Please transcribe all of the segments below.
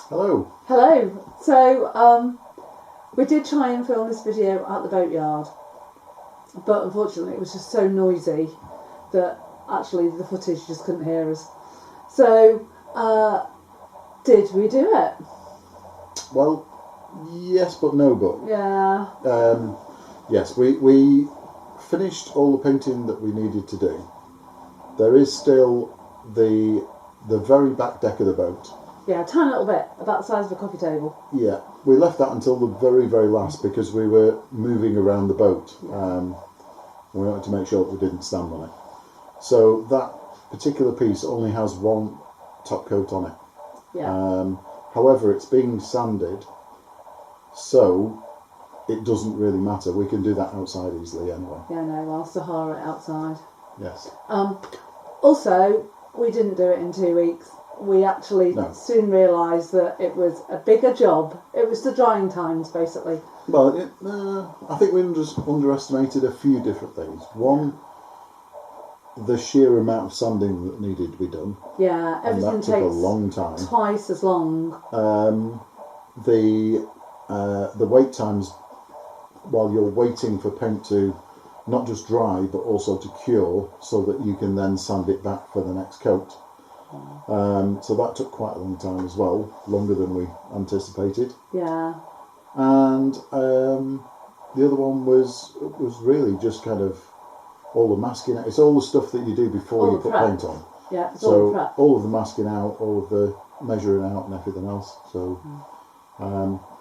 Hello. Hello. So we did try and film this video at the boatyard, but unfortunately it was just so noisy that actually the footage just couldn't hear us. So did we do it? Well, yes, but no, but. Yeah. Yes, we finished all the painting that we needed to do. There is still the very back deck of the boat. Yeah, a tiny little bit, about the size of a coffee table. Yeah, we left that until the very, very last because we were moving around the boat. We wanted to make sure that we didn't stand on it. So that particular piece only has one top coat on it. Yeah. However, it's being sanded, so it doesn't really matter. We can do that outside easily anyway. Yeah, no, I'll Sahara it outside. Yes. Also, we didn't do it in 2 weeks. We actually soon realised that it was a bigger job. It was the drying times, basically. Well, I think we underestimated a few different things. One, the sheer amount of sanding that needed to be done. Yeah, everything and that takes took a long time. Twice as long. The wait times while you're waiting for paint to not just dry but also to cure, so that you can then sand it back for the next coat. So that took quite a long time as well, longer than we anticipated. Yeah. And the other one was really just kind of all the masking out. It's all the stuff that you do before you put paint on. Yeah, it's so all the prep. All of the masking out, all of the measuring out and everything else. So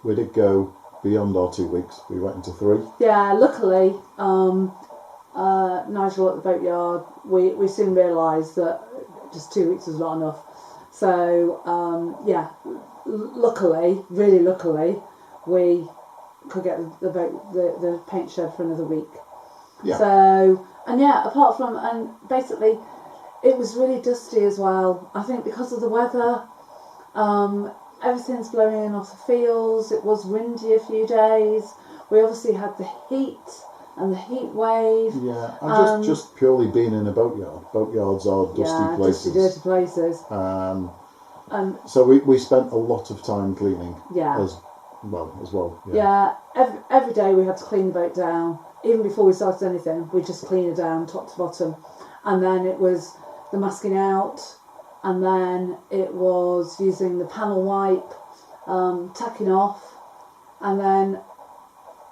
we did go beyond our 2 weeks. We went into 3. Yeah, luckily, Nigel at the boatyard, we soon realised that just 2 weeks was not enough. So, really luckily, we could get the paint shed for another week. Yeah. So, apart from, and basically, it was really dusty as well. I think because of the weather, everything's blowing in off the fields. It was windy a few days. We obviously had the heat and the heat wave. Yeah, and just purely being in a boatyard. Boatyards are dusty places. Dirty places. So we spent a lot of time cleaning. Yeah. As well. Yeah. Every day we had to clean the boat down. Even before we started anything, we just clean it down top to bottom. And then it was the masking out, and then it was using the panel wipe, tacking off, and then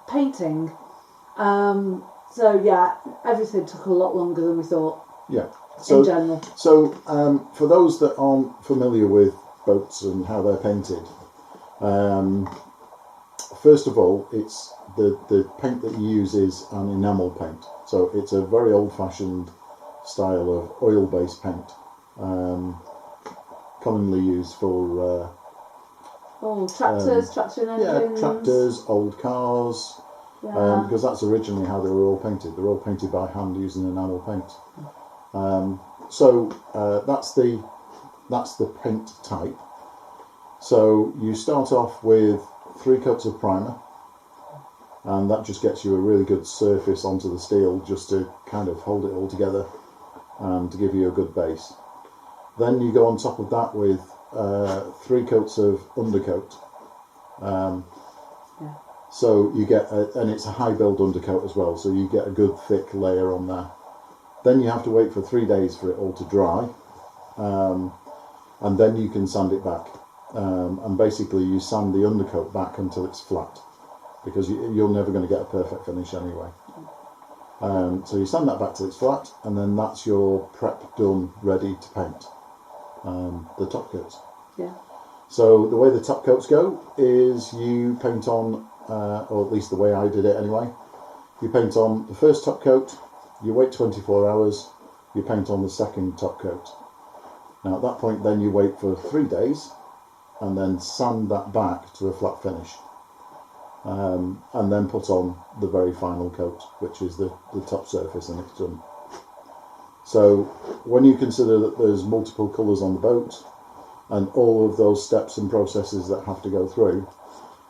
painting. Everything took a lot longer than we thought. Yeah. In general. So for those that aren't familiar with boats and how they're painted, first of all, it's the paint that you use is an enamel paint. So it's a very old-fashioned style of oil-based paint, commonly used for tractors, tractor engines. Yeah, tractors, old cars. Yeah. Because that's originally how they were all painted. They're all painted by hand using enamel paint. That's the paint type. So you start off with 3 coats of primer, and that just gets you a really good surface onto the steel, just to kind of hold it all together and to give you a good base. Then you go on top of that with 3 coats of undercoat. So you get, and it's a high build undercoat as well, so you get a good thick layer on there. Then you have to wait for 3 days for it all to dry, and then you can sand it back. And basically you sand the undercoat back until it's flat, because you're never going to get a perfect finish anyway. So you sand that back till it's flat, and then that's your prep done, ready to paint the top coats. Yeah. So the way the top coats go is you paint on, or at least the way I did it anyway, you paint on the first top coat, you wait 24 hours, you paint on the second top coat. Now at that point then you wait for 3 days and then sand that back to a flat finish, and then put on the very final coat, which is the top surface, and it's done. So when you consider that there's multiple colours on the boat and all of those steps and processes that have to go through,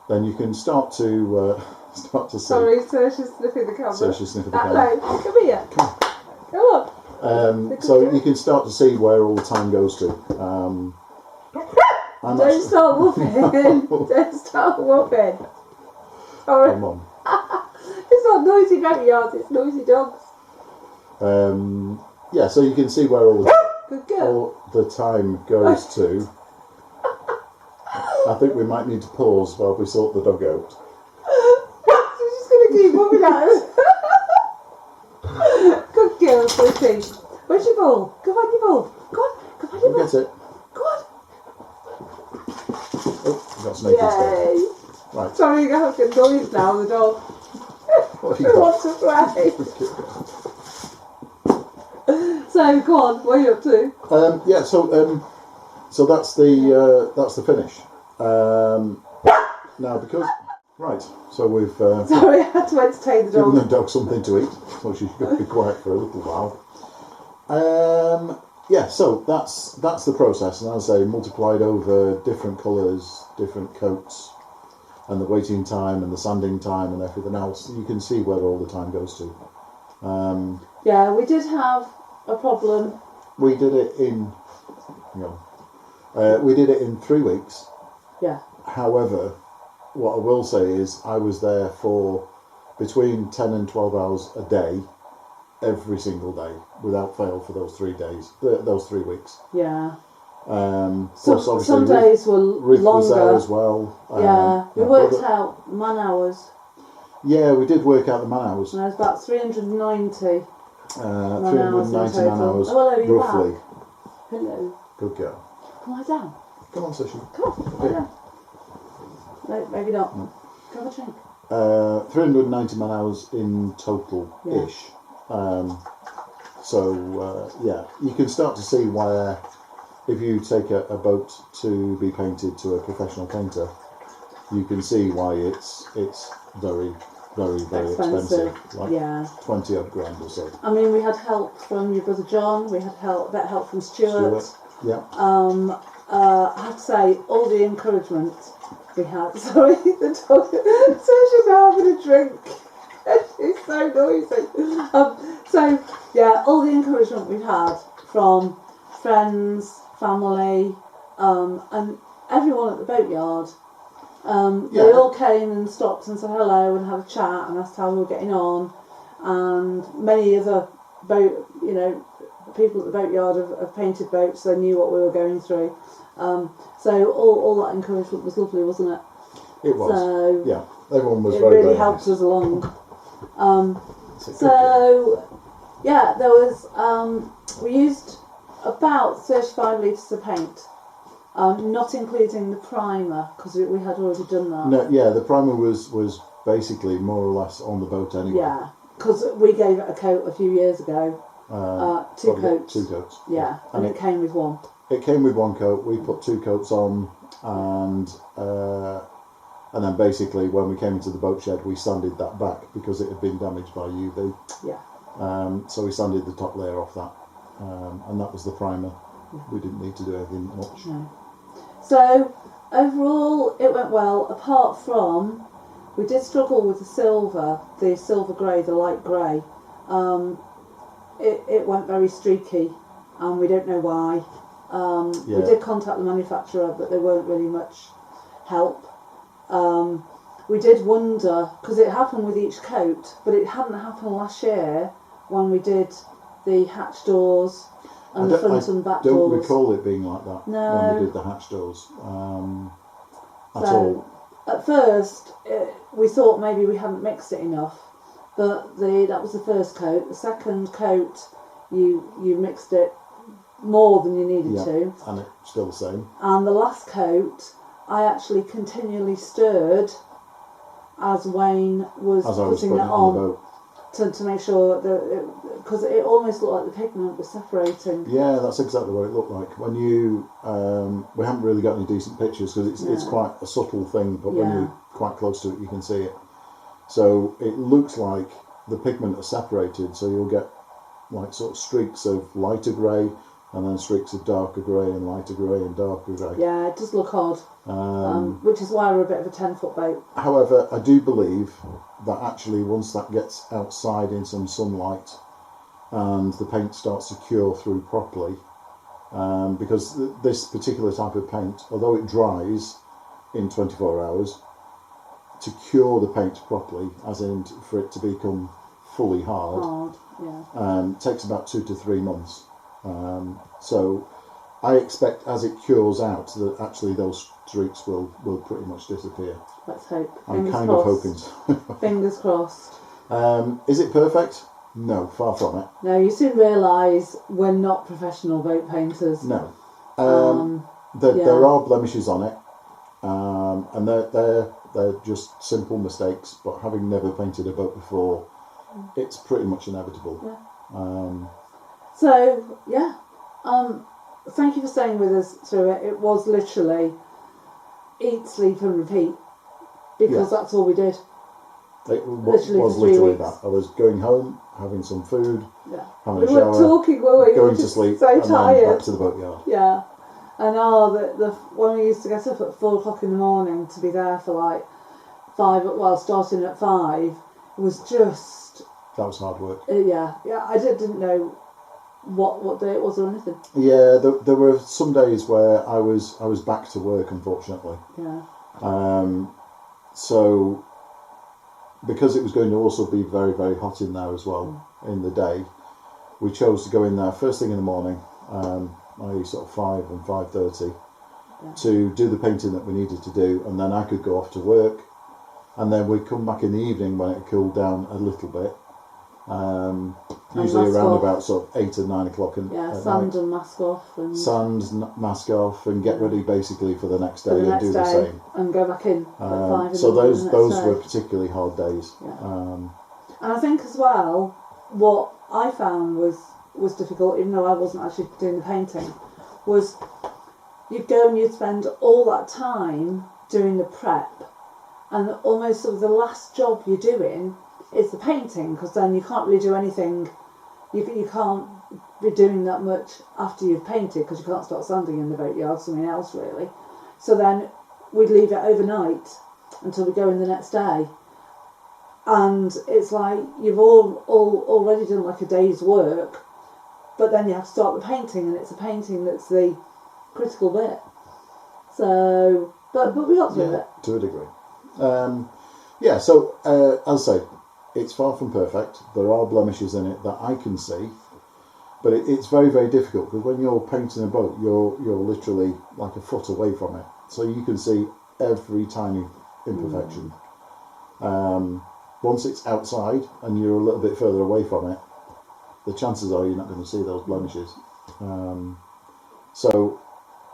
then you can start to see. Sorry, Saoirse's sniffing the camera. Saoirse's sniffing the camera. No, come here. Come on. So you can start to see where all the time goes to. Don't start whooping. Don't start whooping. Sorry. Come on. It's not noisy backyards, it's noisy dogs. Yeah, so you can see where Good girl. all the time goes to. I think we might need to pause while we sort the dog out. She's just going to keep whooping at us. Good girl, sweetie. Where's your ball? Go on your ball. Go on your We'll ball. get it. Go on. Oh, we got snake instead. Yay. Right. Sorry, you have to noise now, the dog. What have Who you got? wants to play? So, go on, what are you up to? Yeah, so that's the finish. Now because so we've Sorry, I had to entertain the given the dog. dog something to eat, so she's going to be quiet for a little while. Yeah, so that's the process, and as I say, multiplied over different colours, different coats, and the waiting time and the sanding time and everything else. You can see where all the time goes to. Yeah, we did have a problem. We did it in, we did it in 3 weeks. Yeah. However, what I will say is I was there for between 10 and 12 hours a day, every single day, without fail for those 3 days, those 3 weeks. Yeah. Plus obviously Some days were Ruth was there longer. as well. Yeah, we worked out man hours. Yeah, we did work out the man hours. And it was about 390. 390 man hours, Oh, hello, you're roughly. back. Hello. Good girl. Come lie down. Come on, Saoirse. Come on, lie down. No, maybe not. Go have a drink. 390 man hours in total-ish. Yeah, you can start to see where, if you take a boat to be painted to a professional painter, you can see why it's very, very, very expensive. Like Yeah. 20 odd grand or so. I mean, we had help from your brother John. We had a bit of help from Stuart. Yeah. I have to say, all the encouragement we had. Sorry, the dog. So she's having a drink. She's so noisy. So yeah, all the encouragement we've had from friends, family, and everyone at the boatyard. They all came and stopped and said hello and had a chat and asked how we were getting on, and many other people at the boatyard have painted boats, so they knew what we were going through. So all that encouragement was lovely, wasn't it? It was. So yeah, everyone was it very, really very helped nice. us along. Yeah, There was we used about 35 litres of paint, not including the primer because we had already done that. No, yeah, the primer was basically more or less on the boat anyway. Yeah, because we gave it a coat a few years ago. Two coats. 2 coats. Yeah, and it came with one. It came with 1 coat. We put 2 coats on, and then basically when we came into the boat shed, we sanded that back because it had been damaged by UV. Yeah. So we sanded the top layer off that, and that was the primer. Yeah. We didn't need to do anything much. No. So overall, it went well. Apart from, we did struggle with the silver grey, the light grey. It went very streaky, and we don't know why. We did contact the manufacturer, but they weren't really much help. We did wonder, because it happened with each coat, but it hadn't happened last year when we did the hatch doors and the front and back I don't doors. recall it being like that No. when we did the hatch doors at all. At first, we thought maybe we hadn't mixed it enough, but that was the first coat. The second coat, you mixed it more than you needed to. And it's still the same. And the last coat, I actually continually stirred as Wayne was putting it on the boat. to make sure that, because it almost looked like the pigment was separating. Yeah, that's exactly what it looked like. When you, we haven't really got any decent pictures because it's quite a subtle thing, but when you're quite close to it, you can see it. So it looks like the pigment are separated, so you'll get like sort of streaks of lighter grey, and then streaks of darker grey and lighter grey and darker grey. Yeah, it does look odd, which is why we're a bit of a 10-foot boat. However, I do believe that actually once that gets outside in some sunlight and the paint starts to cure through properly, because this particular type of paint, although it dries in 24 hours, to cure the paint properly, as in for it to become fully hard, takes about 2 to 3 months. So I expect as it cures out that actually those streaks will pretty much disappear. Let's hope. I'm kind of hoping so. Fingers crossed. Is it perfect? No, far from it. No, you soon realise we're not professional boat painters. No. There are blemishes on it, and they're just simple mistakes, but having never painted a boat before, it's pretty much inevitable. Thank you for staying with us through it. It was literally eat, sleep and repeat, because that's all we did. It was literally that. I was going home, having some food, having a shower, weren't talking, were we? going to sleep, so and tired. then back to the boatyard. Yeah. And when we used to get up at 4 o'clock in the morning to be there for like 5, starting at 5, it was just... That was hard work. I didn't know what day it was or anything. Yeah, there were some days where I was back to work, unfortunately. Yeah. So, because it was going to also be very, very hot in there as well in the day, we chose to go in there first thing in the morning, i.e. sort of 5 and 5:30, to do the painting that we needed to do, and then I could go off to work, and then we'd come back in the evening when it cooled down a little bit, usually around about sort of 8 or 9 o'clock at sand night. and mask off. And Sand, mask off, and get ready basically for the next day and do the same. And go back in at 5 so those day. were particularly hard days. And I think as well, what I found was difficult, even though I wasn't actually doing the painting, was you'd go and you'd spend all that time doing the prep, and almost sort of the last job you're doing is the painting, because then you can't really do anything. You can't be doing that much after you've painted, because you can't start sanding in the boatyard, something else really. So then we'd leave it overnight until we go in the next day, and it's like you've all already done like a day's work, but then you have to start the painting, and it's the painting that's the critical bit. So, but we got through it to a degree. So as I say, it's far from perfect. There are blemishes in it that I can see, but it's very, very difficult, because when you're painting a boat, you're literally like a foot away from it, so you can see every tiny imperfection. Once it's outside and you're a little bit further away from it, the chances are you're not going to see those blemishes. So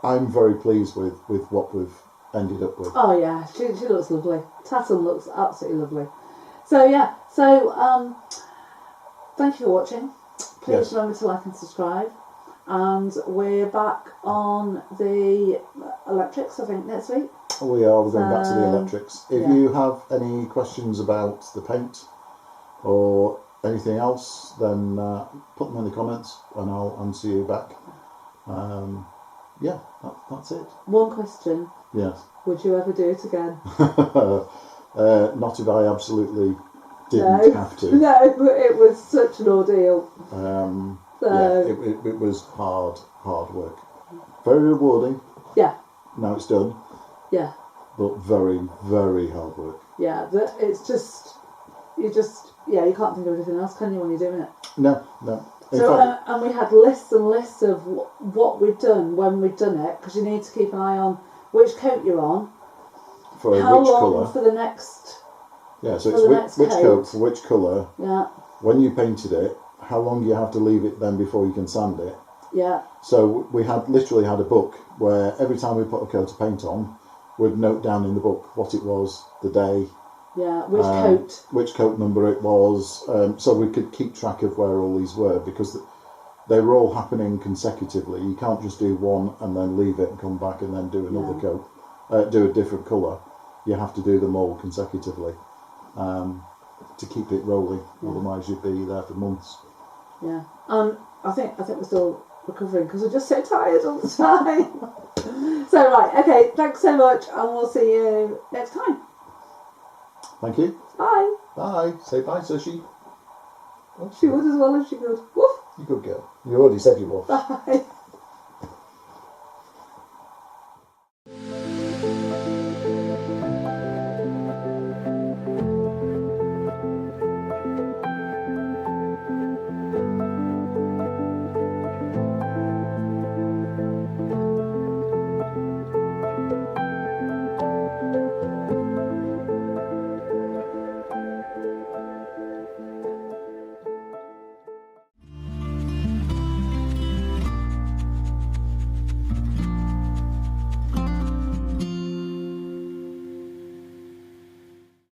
I'm very pleased with what we've ended up with. Oh yeah, she looks lovely. Tatum looks absolutely lovely. So thank you for watching. Please remember to like and subscribe. And we're back on the electrics, I think, next week. We are. We're going back to the electrics. If you have any questions about the paint or anything else, then put them in the comments and I'll answer you back. That's it. One question. Yes. Would you ever do it again? Not if I absolutely didn't have to. No, it was such an ordeal. It was hard work. Very rewarding. Yeah. Now it's done. Yeah. But very, very hard work. Yeah, it's just, you can't think of anything else, can you, when you're doing it? No. And we had lists and lists of what we'd done when we'd done it, because you need to keep an eye on which coat you're on, for how which long colour. For the next. Yeah, so it's which coat for which colour. Yeah. When you painted it, how long you have to leave it then before you can sand it. Yeah. So we literally had a book where every time we put a coat of paint on, we'd note down in the book what it was, the day. Yeah, which coat number it was, so we could keep track of where all these were, because they were all happening consecutively. You can't just do one and then leave it and come back and then do another coat, do a different colour. You have to do them all consecutively to keep it rolling. Otherwise, you'd be there for months. Yeah, I think we're still recovering because we're just so tired all the time. So right, okay, thanks so much, and we'll see you next time. Thank you. Bye. Bye. Say bye, Sushi. She would as well if she could. Woof. You good girl. You already said you woof. Bye.